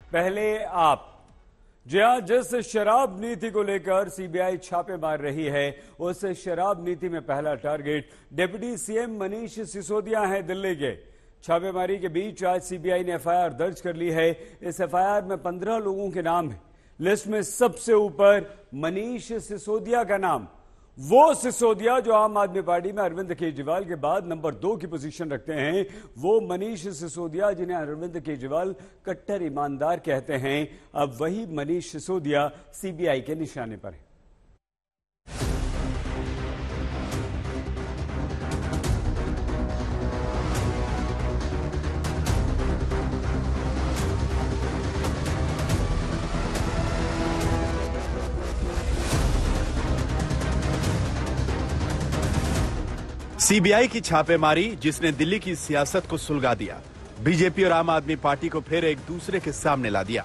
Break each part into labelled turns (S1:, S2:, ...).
S1: पहले आप। जिस शराब नीति को लेकर सीबीआई छापे मार रही है, उस शराब नीति में पहला target deputy CM Manish Sisodia हैं दिल्ली के। छापेमारी के बीच आज सीबीआई ने एफआईआर दर्ज कर ली है। इस एफआईआर में 15 लोगों के नाम हैं। लिस्ट में सबसे ऊपर मनीष सिसोदिया का नाम, वो सिसोदिया जो आम आदमी पार्टी में अरविंद केजरीवाल के बाद नंबर 2 की पोजीशन रखते हैं। वो मनीष सिसोदिया जिन्हें अरविंद केजरीवाल कट्टर ईमानदार कहते हैं, अब वही मनीष सिसोदिया सीबीआई के निशाने पर है।
S2: सीबीआई की छापेमारी जिसने दिल्ली की सियासत को सुलगा दिया, बीजेपी और आम आदमी पार्टी को फिर एक दूसरे के सामने ला दिया।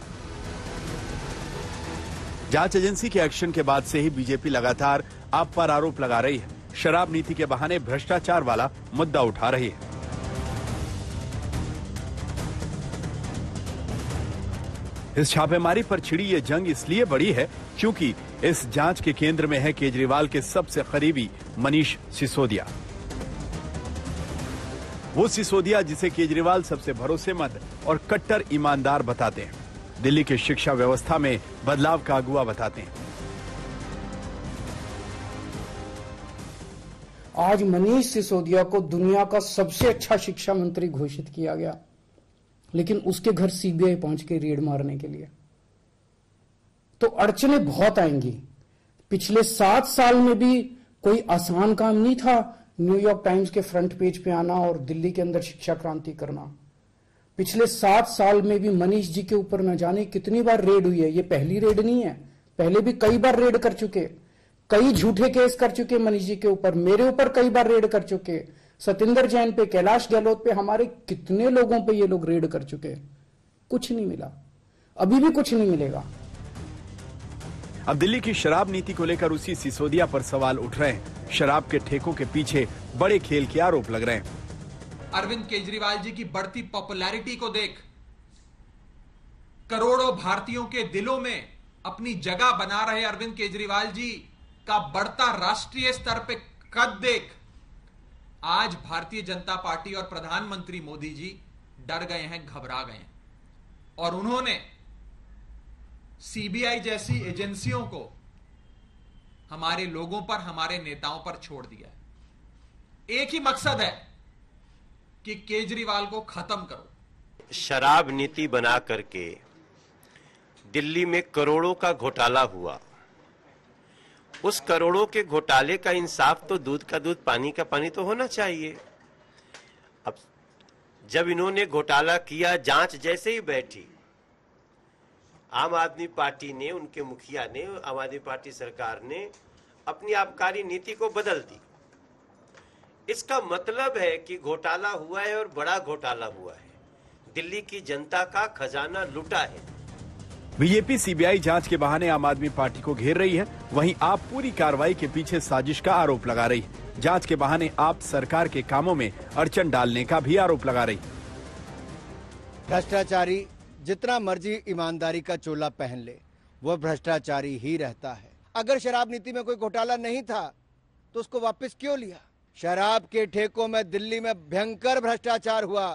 S2: जांच एजेंसी के एक्शन के बाद से ही बीजेपी लगातार आप पर आरोप लगा रही है, शराब नीति के बहाने भ्रष्टाचार वाला मुद्दा उठा रही है। इस छापेमारी पर छिड़ी ये जंग इसलिए बड़ी है क्योंकि इस जांच के केंद्र में है केजरीवाल के सबसे करीबी मनीष सिसोदिया। वो सिसोदिया जिसे केजरीवाल सबसे भरोसेमंद और कट्टर ईमानदार बताते हैं, दिल्ली की शिक्षा व्यवस्था में बदलाव का अगुवा बताते हैं।
S3: आज मनीष सिसोदिया को दुनिया का सबसे अच्छा शिक्षा मंत्री घोषित किया गया, लेकिन उसके घर सीबीआई पहुंच के रेड मारने के लिए। तो अड़चनें बहुत आएंगी। पिछले 7 साल में भी कोई आसान काम नहीं था न्यूयॉर्क टाइम्स के फ्रंट पेज पे आना और दिल्ली के अंदर शिक्षा क्रांति करना। पिछले 7 साल में भी मनीष जी के ऊपर न जाने कितनी बार रेड हुई है। ये पहली रेड नहीं है, पहले भी कई बार रेड कर चुके, कई झूठे केस कर चुके मनीष जी के ऊपर, मेरे ऊपर कई बार रेड कर चुके, सतिंदर जैन पे, कैलाश गहलोत पे, हमारे कितने लोगों पे ये लोग रेड कर चुके। कुछ नहीं मिला, अभी भी कुछ नहीं मिलेगा।
S2: अब दिल्ली की शराब नीति को लेकर उसी सिसोदिया पर सवाल उठ रहे हैं। शराब के ठेकों के पीछे बड़े खेल के आरोप लग रहे हैं।
S4: अरविंद केजरीवाल जी की बढ़ती पॉपुलैरिटी को देख, करोड़ों भारतीयों के दिलों में अपनी जगह बना रहे अरविंद केजरीवाल जी का बढ़ता राष्ट्रीय स्तर पे कद देख, आज भारतीय जनता पार्टी और प्रधानमंत्री मोदी जी डर गए हैं, घबरा गए हैं और उन्होंने सीबीआई जैसी एजेंसियों को हमारे लोगों पर, हमारे नेताओं पर छोड़ दिया है। एक ही मकसद है कि केजरीवाल को खत्म करो।
S5: शराब नीति बना करके दिल्ली में करोड़ों का घोटाला हुआ। उस करोड़ों के घोटाले का इंसाफ तो दूध का दूध पानी का पानी तो होना चाहिए। अब जब इन्होंने घोटाला किया, जांच जैसे ही बैठी, आम आदमी पार्टी ने, उनके मुखिया ने, आम आदमी पार्टी सरकार ने अपनी आबकारी नीति को बदल दी। इसका मतलब है कि घोटाला हुआ है और बड़ा घोटाला हुआ है। दिल्ली की जनता का खजाना लूटा है।
S2: बीजेपी सीबीआई जांच के बहाने आम आदमी पार्टी को घेर रही है, वहीं आप पूरी कार्रवाई के पीछे साजिश का आरोप लगा रही है। जांच के बहाने आप सरकार के कामों में अड़चन डालने का भी आरोप लगा रही है।
S6: भ्रष्टाचारी जितना मर्जी ईमानदारी का चोला पहन ले, वह भ्रष्टाचारी ही रहता है। अगर शराब नीति में कोई घोटाला नहीं था तो उसको वापस क्यों लिया? शराब के ठेकों में दिल्ली में भयंकर भ्रष्टाचार हुआ।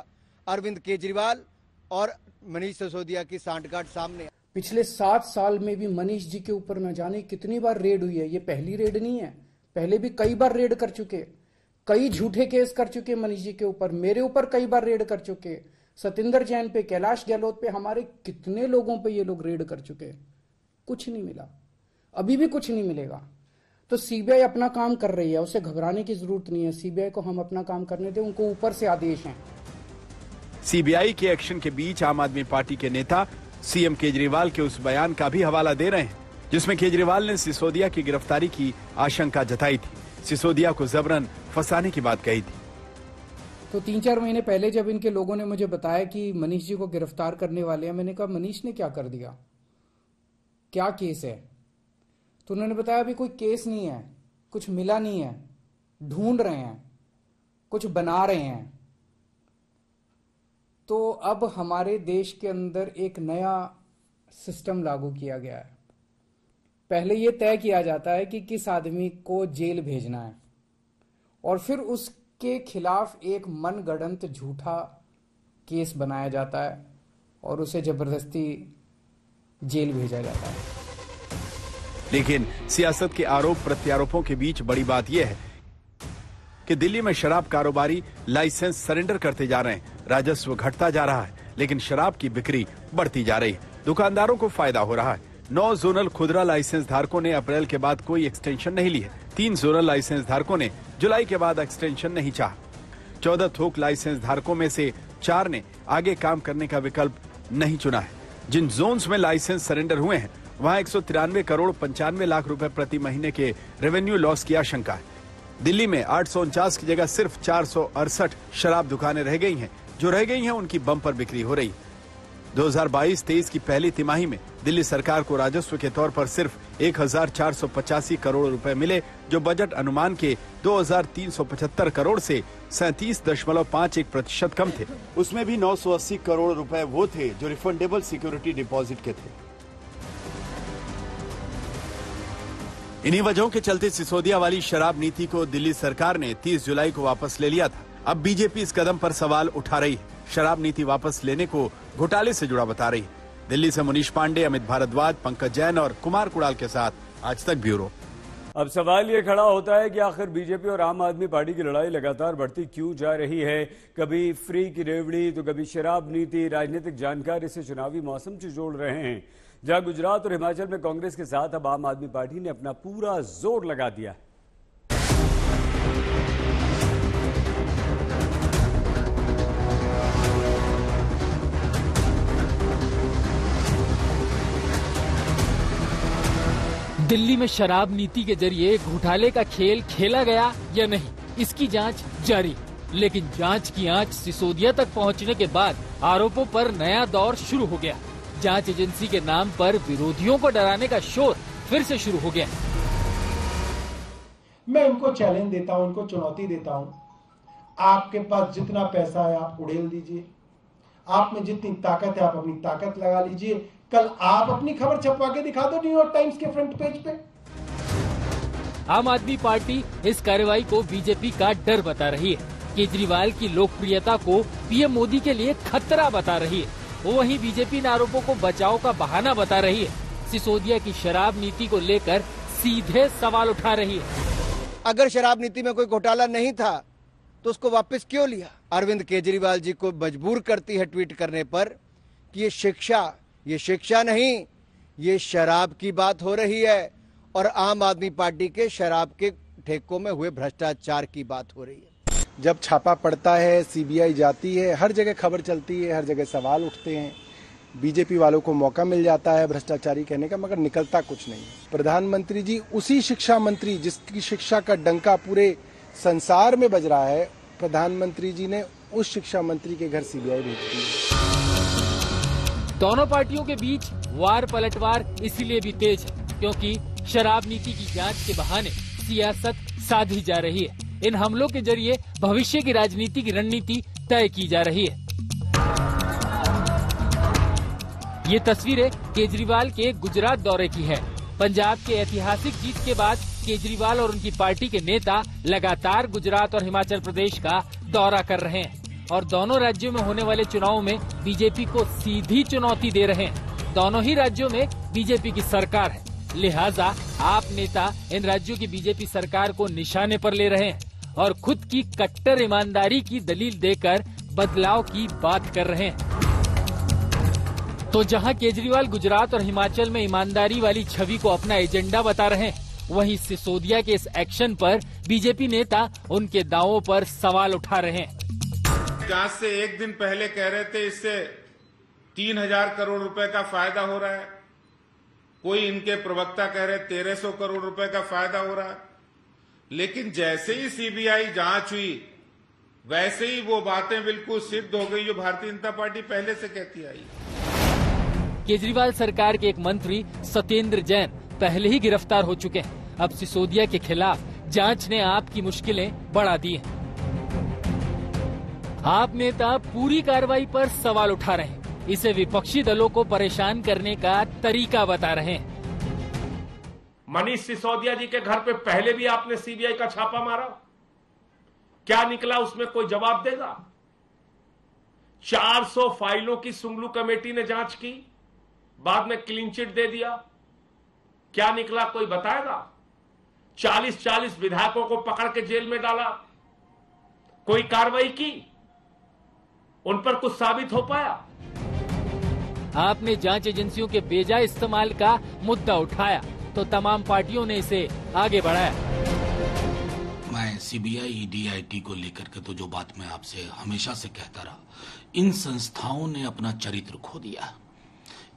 S6: अरविंद केजरीवाल और मनीष सिसोदिया की सांठगांठ सामने।
S3: पिछले 7 साल में भी मनीष जी के ऊपर न जाने कितनी बार रेड हुई है। ये पहली रेड नहीं है, पहले भी कई बार रेड कर चुके, कई झूठे केस कर चुके मनीष जी के ऊपर, मेरे ऊपर कई बार रेड कर चुके, सतिंदर जैन पे, कैलाश गहलोत पे, हमारे कितने लोगों पे ये लोग रेड कर चुके। कुछ नहीं मिला, अभी भी कुछ नहीं मिलेगा। तो सीबीआई अपना काम कर रही है, उसे घबराने की जरूरत नहीं है। सीबीआई को हम अपना काम करने दें, उनको ऊपर से आदेश हैं।
S2: सीबीआई के एक्शन के बीच आम आदमी पार्टी के नेता सीएम केजरीवाल के उस बयान का भी हवाला दे रहे हैं जिसमें केजरीवाल ने सिसोदिया की गिरफ्तारी की आशंका जताई थी, सिसोदिया को जबरन फंसाने की बात कही थी।
S3: तो 3-4 महीने पहले जब इनके लोगों ने मुझे बताया कि मनीष जी को गिरफ्तार करने वाले हैं, मैंने कहा मनीष ने क्या कर दिया, क्या केस है? तो उन्होंने बताया अभी कोई केस नहीं है, कुछ मिला नहीं है, ढूंढ रहे हैं, कुछ बना रहे हैं। तो अब हमारे देश के अंदर एक नया सिस्टम लागू किया गया है। पहले ये तय किया जाता है कि किस आदमी को जेल भेजना है और फिर उसके खिलाफ एक मनगढ़ंत झूठा केस बनाया जाता है और उसे जबरदस्ती जेल भेजा जाता है।
S2: लेकिन सियासत के आरोप प्रत्यारोपों के बीच बड़ी बात यह है कि दिल्ली में शराब कारोबारी लाइसेंस सरेंडर करते जा रहे हैं, राजस्व घटता जा रहा है, लेकिन शराब की बिक्री बढ़ती जा रही है। दुकानदारों को फायदा हो रहा है। 9 जोनल खुदरा लाइसेंस धारकों ने अप्रैल के बाद कोई एक्सटेंशन नहीं ली है। 3 जोनल लाइसेंस धारकों ने जुलाई के बाद एक्सटेंशन नहीं चाहा। 14 थोक लाइसेंस धारकों में से 4 ने आगे काम करने का विकल्प नहीं चुना है। जिन जोन्स में लाइसेंस सरेंडर हुए हैं वहां 193 करोड़ 95 लाख रुपए प्रति महीने के रेवेन्यू लॉस की आशंका है। दिल्ली में 849 की जगह सिर्फ 468 शराब दुकानें रह गई हैं। जो रह गई हैं उनकी बम्पर बिक्री हो रही है। 2022-23 की पहली तिमाही में दिल्ली सरकार को राजस्व के तौर पर सिर्फ 1485 करोड़ रुपए मिले, जो बजट अनुमान के 2375 करोड़ से 37.51% कम थे। उसमें भी 980 करोड़ रुपए वो थे जो रिफंडेबल सिक्योरिटी डिपॉजिट के थे। इन्हीं वजहों के चलते सिसोदिया वाली शराब नीति को दिल्ली सरकार ने 30 जुलाई को वापस ले लिया था। अब बीजेपी इस कदम पर सवाल उठा रही है। शराब नीति वापस लेने को घोटाले से जुड़ा बता रही है। दिल्ली से मुनीश पांडे, अमित भारद्वाज, पंकज जैन और कुमार कुणाल के साथ आज तक ब्यूरो।
S1: अब सवाल ये खड़ा होता है कि आखिर बीजेपी और आम आदमी पार्टी की लड़ाई लगातार बढ़ती क्यों जा रही है। कभी फ्री की रेवड़ी तो कभी शराब नीति। राजनीतिक जानकार इसे चुनावी मौसम से जोड़ रहे हैं। जहां गुजरात और हिमाचल में कांग्रेस के साथ अब आम आदमी पार्टी ने अपना पूरा जोर लगा दिया।
S7: दिल्ली में शराब नीति के जरिए घोटाले का खेल खेला गया या नहीं, इसकी जांच जारी। लेकिन जांच की आंच सिसोदिया तक पहुंचने के बाद आरोपों पर नया दौर शुरू हो गया। जांच एजेंसी के नाम पर विरोधियों को डराने का शोर फिर से शुरू हो गया।
S8: मैं इनको चैलेंज देता हूं, इनको चुनौती देता हूं। आपके पास जितना पैसा है आप उड़ेल दीजिए, आप में जितनी ताकत है आप अपनी ताकत लगा लीजिए। कल आप अपनी खबर छपवा के दिखा दो न्यूयॉर्क टाइम्स के फ्रंट पेज पे।
S7: आम आदमी पार्टी इस कार्रवाई को बीजेपी का डर बता रही है। केजरीवाल की लोकप्रियता को पीएम मोदी के लिए खतरा बता रही है। वहीं बीजेपी इन आरोपों को बचाव का बहाना बता रही है। सिसोदिया की शराब नीति को लेकर सीधे सवाल उठा रही है।
S6: अगर शराब नीति में कोई घोटाला नहीं था तो उसको वापस क्यों लिया? अरविंद केजरीवाल जी को मजबूर करती है ट्वीट करने पर कि ये शिक्षा नहीं, ये शराब की बात हो रही है और आम आदमी पार्टी के शराब के ठेकों में हुए भ्रष्टाचार की बात हो रही है।
S8: जब छापा पड़ता है, सीबीआई जाती है, हर जगह खबर चलती है, हर जगह सवाल उठते हैं। बीजेपी वालों को मौका मिल जाता है भ्रष्टाचारी कहने का, मगर निकलता कुछ नहीं। प्रधानमंत्री जी उसी शिक्षा मंत्री जिसकी शिक्षा का डंका पूरे संसार में बज रहा है, प्रधानमंत्री जी ने उस शिक्षा मंत्री के घर सीबीआई भेज दी।
S7: दोनों पार्टियों के बीच वार पलटवार इसीलिए भी तेज है क्योंकि शराब नीति की जांच के बहाने सियासत साधी जा रही है। इन हमलों के जरिए भविष्य की राजनीति की रणनीति तय की जा रही है। ये तस्वीरें केजरीवाल के गुजरात दौरे की है। पंजाब के ऐतिहासिक जीत के बाद केजरीवाल और उनकी पार्टी के नेता लगातार गुजरात और हिमाचल प्रदेश का दौरा कर रहे हैं और दोनों राज्यों में होने वाले चुनावों में बीजेपी को सीधी चुनौती दे रहे हैं। दोनों ही राज्यों में बीजेपी की सरकार है, लिहाजा आप नेता इन राज्यों की बीजेपी सरकार को निशाने पर ले रहे हैं और खुद की कट्टर ईमानदारी की दलील देकर बदलाव की बात कर रहे हैं। तो जहां केजरीवाल गुजरात और हिमाचल में ईमानदारी वाली छवि को अपना एजेंडा बता रहे हैं, वहीं सिसोदिया के इस एक्शन पर बीजेपी नेता उनके दावों पर सवाल उठा रहे हैं।
S9: जांच से एक दिन पहले कह रहे थे इससे 3000 करोड़ रुपए का फायदा हो रहा है, कोई इनके प्रवक्ता कह रहे 1300 करोड़ रुपए का फायदा हो रहा है। लेकिन जैसे ही सीबीआई जांच हुई वैसे ही वो बातें बिल्कुल सिद्ध हो गई जो भारतीय जनता पार्टी पहले से कहती आई।
S7: केजरीवाल सरकार के एक मंत्री सत्येंद्र जैन पहले ही गिरफ्तार हो चुके हैं। अब सिसोदिया के खिलाफ जांच ने आपकी मुश्किलें बढ़ा दी हैं। आप नेता पूरी कार्रवाई पर सवाल उठा रहे हैं। इसे विपक्षी दलों को परेशान करने का तरीका बता रहे हैं।
S10: मनीष सिसोदिया जी के घर पे पहले भी आपने सीबीआई का छापा मारा, क्या निकला उसमें कोई जवाब देगा? 400 फाइलों की सुंगलू कमेटी ने जांच की, बाद में क्लीन चिट दे दिया, क्या निकला कोई बताएगा? 40-40 विधायकों को पकड़ के जेल में डाला, कोई कार्रवाई की? उन पर कुछ साबित हो पाया?
S7: आपने जांच एजेंसियों के बेजा इस्तेमाल का मुद्दा उठाया तो तमाम पार्टियों ने इसे आगे बढ़ाया।
S11: मैं सीबीआई ईडी को लेकर के तो जो बात मैं आपसे हमेशा से कहता रहा, इन संस्थाओं ने अपना चरित्र खो दिया।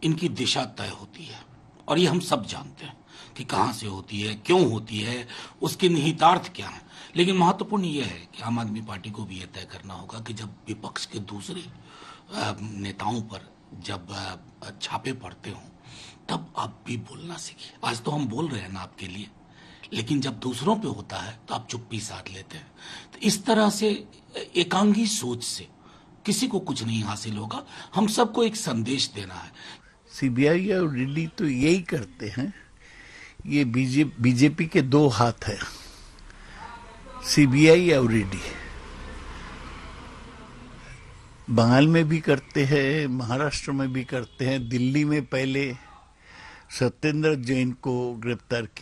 S11: इनकी दिशा तय होती है और ये हम सब जानते हैं कि कहां से होती है, क्यों होती है, उसके निहितार्थ क्या है। लेकिन महत्वपूर्ण यह है कि आम आदमी पार्टी को भी यह तय करना होगा कि जब विपक्ष के दूसरे नेताओं पर जब छापे पड़ते हों तब आप भी बोलना सीखिए। आज तो हम बोल रहे हैं ना आपके लिए, लेकिन जब दूसरों पे होता है तो आप चुप्पी साध लेते हैं। तो इस तरह से एकांगी सोच से किसी को कुछ नहीं हासिल होगा। हम सबको एक संदेश देना है।
S12: सीबीआई और ईडी तो यही करते हैं, ये बीजेपी के दो हाथ है, सीबीआई और ईडी। बंगाल में भी करते हैं, महाराष्ट्र में भी करते हैं। दिल्ली में पहले सत्येंद्र जैन को गिरफ्तार किया।